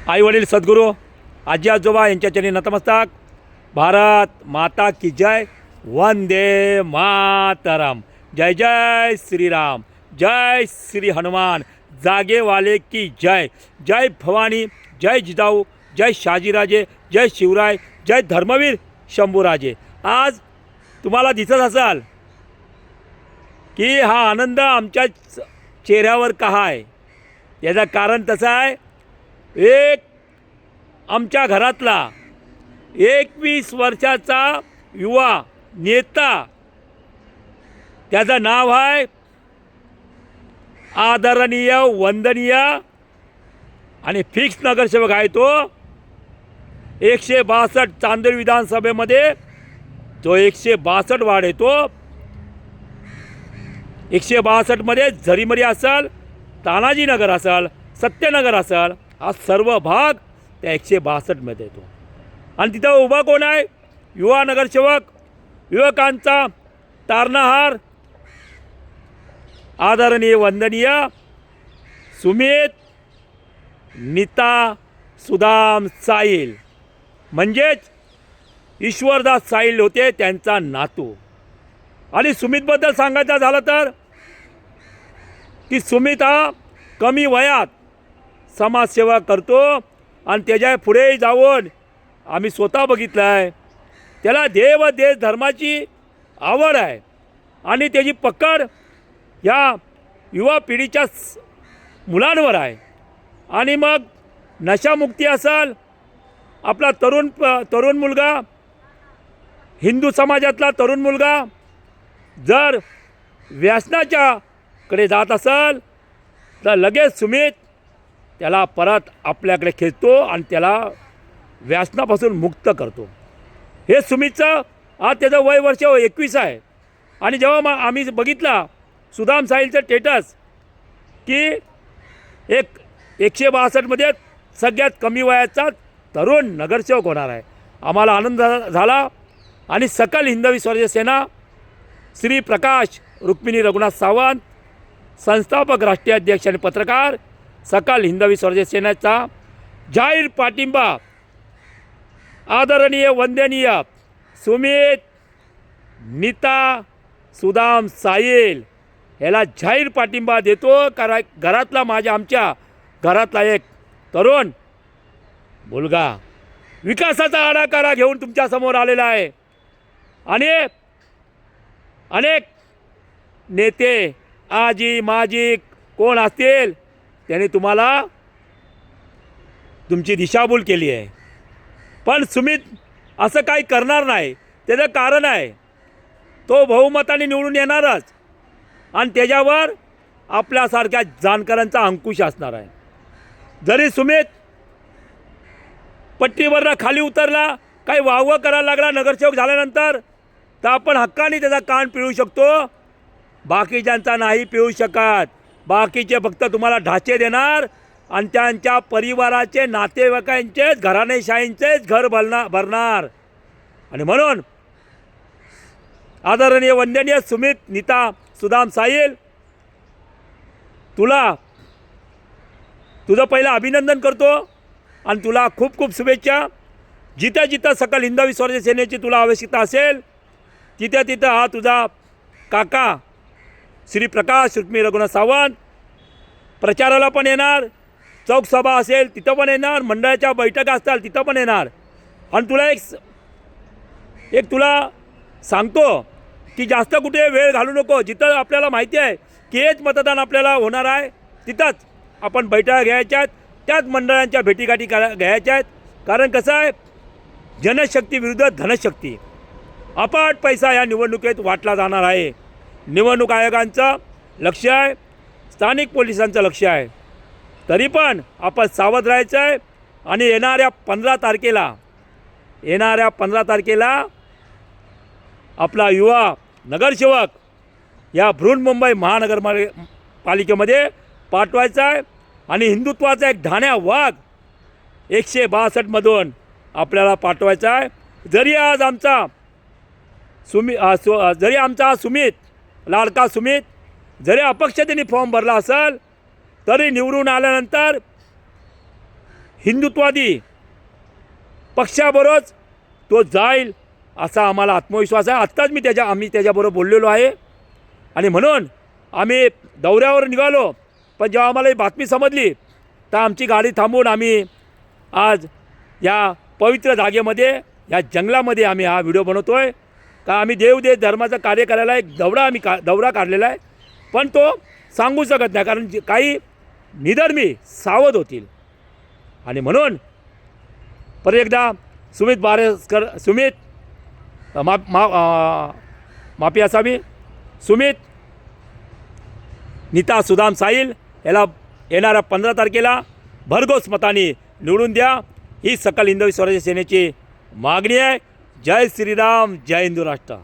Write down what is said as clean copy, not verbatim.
आई वडील सद्गुरू आजी आजोबा यांच्या चरणी नतमस्तक. भारत माता की जय. वंदे मातरम. जय जय श्रीराम. जय श्री हनुमान. जागेवाले की जय. जय भवानी. जय जिजाऊ. जय शहाजीराजे. जय शिवराय. जय धर्मवीर शंभूराजे. आज तुम्हाला दिसत असाल की हा आनंद आमच्या चेहऱ्यावर का आहे. याचं कारण तसं आहे, एक आमच्या घरातला 21 वर्षाचा युवा नेता, त्याचं नाव आहे आदरणीय वंदनीय आणि फिक्स नगरसेवक आहे तो. 162 चांदोली विधानसभेमध्ये तो 162 वार्ड येतो. 162 मध्ये झरीमरी असेल, तानाजीनगर असेल, सत्यनगर असेल, हा सर्व भाग त्या 162 मध्ये येतो. आणि तिथं उभा कोण आहे? युवा नगरसेवक, युवकांचा तारणहार, आदरणीय वंदनीय सुमित नीता सुदाम साईल, म्हणजेच ईश्वरदास साईल होते त्यांचा नातू. आणि सुमितबद्दल सांगायचं झालं तर की सुमित हा कमी वयात समाजसेवा करतो आणि त्याच्या पुढे जाऊन आम्ही स्वतः बघितलं आहे. त्याला देव देश धर्माची आवड आहे आणि त्याची पकड ह्या युवा पिढीच्या मुलांवर आहे. आणि मग नशामुक्ती असेल, आपला तरुण मुलगा, हिंदू समाजातला तरुण मुलगा जर व्यसनाच्याकडे जात असेल तर लगेच सुमित त्याला परत आपल्याकडे खेचतो आणि त्याला व्यसनापासून मुक्त करतो. हे सुमितचं आज त्याचं वय वर्ष 21 आहे. आणि जेव्हा आम्ही बघितला सुदाम साईलचं स्टेटस की 162 मध्ये सगळ्यात कमी वयाचा तरुण नगरसेवक होणार आहे, आम्हाला आनंद झाला. आणि सकल हिंदवी स्वराज्य सेना श्री प्रकाश रुक्मिणी रघुनाथ सावंत, संस्थापक राष्ट्रीय अध्यक्ष आणि पत्रकार, सकल हिंदवी स्वराज्य सेनेचा जाहीर पाठिंबा आदरणीय वंदनीय सुमित नीता सुदाम साईल याला जाहीर पाठिंबा देतो. कारण घरातला आमच्या घरातला एक तरुण मुलगा विकासाचा आराखडा घेऊन तुमच्यासमोर आलेला आहे. आणि अनेक नेते आजी माजी कोण असतील त्यांनी तुम्हाला तुमची दिशाभूल केली आहे. पण सुमित असं काही करणार नाही. त्याचं कारण आहे, तो बहुमताने निवडून येणारच आणि त्याच्यावर आपल्यासारख्या जाणकारांचा अंकुश असणार आहे. जरी सुमित पट्टीवरनं खाली उतरला, काही वावं करायला लागला नगरसेवक झाल्यानंतर, तर आपण हक्काने त्याचा कान पिळू शकतो. बाकीच्यांचा नाही पिळू शकत. बाकीचे फक्त तुम्हाला ढाचे देणार आणि त्यांच्या परिवाराचे, नातेवाईकांचेच, घराणेशाहींचेच घर भरणार. आणि म्हणून आदरणीय वंदनीय सुमित नीता सुदाम साईल, तुझं पहिलं अभिनंदन करतो आणि तुला खूप खूप शुभेच्छा. जिथं जिथं सकल हिंदवी स्वराज्य सेनेची तुला आवश्यकता असेल तिथं तिथं हा तुझा काका श्री प्रकाश रुक्मिणी रघुनाथ सावंत प्रचाराला पण येणार, चौकसभा असेल तिथं पण येणार, मंडळाच्या बैठका असतील तिथं पण येणार. आणि तुला एक तुला सांगतो की जास्त कुठे वेळ घालू नको. जिथं आपल्याला माहिती आहे की हेच मतदान आपल्याला होणार आहे तिथंच आपण बैठका घ्यायच्या आहेत, त्याच मंडळांच्या भेटीगाठी घ्यायच्या आहेत. कारण कसं आहे, जनशक्ती विरुद्ध धनशक्ती, अपाट पैसा या निवडणुकीत वाटला जाणार आहे. निवडणूक आयोगांचं लक्ष आहे, स्थानिक पोलिसांचं लक्ष आहे. तरी पण आपण सावध राहायचं आहे. आणि येणाऱ्या 15 तारखेला आपला युवा नगरसेवक या बृहन्मुंबई महानगरपालिकेमध्ये पाठवायचा आहे. आणि हिंदुत्वाचा एक ढाण्या वाघ 162 मधून आपल्याला पाठवायचा आहे. जरी आज आमचा सुमित, लाडका सुमित, जरी अपक्ष त्यांनी फॉर्म भरला असेल तरी निवडून आल्यानंतर हिंदुत्वादी पक्षाबरोबरच तो जाईल असा आम्हाला आत्मविश्वास आहे. आत्ताच आम्ही त्याच्याबरोबर बोललेलो आहे आणि म्हणून आम्ही दौऱ्यावर निघालो. पण जेव्हा आम्हाला ही बातमी समजली तर आमची गाडी थांबवून आम्ही आज या पवित्र जागेमध्ये या जंगलामध्ये आम्ही हा व्हिडिओ बनवतो आहे. का आम्ही देवदेश धर्माचं कार्य करायला एक दौरा काढलेला आहे. पण तो सांगू शकत नाही कारण काही निधर्मी सावध होतील. आणि म्हणून परत एकदा सुमित बारसकर माफी असावी सुमित नीता सुदाम साहिल याला येणाऱ्या 15 तारखेला भरघोस मताने निवडून द्या ही सकल हिंदवी स्वराज्य सेनेची मागणी आहे. जय श्रीराम, जय हिंदू राष्ट्र.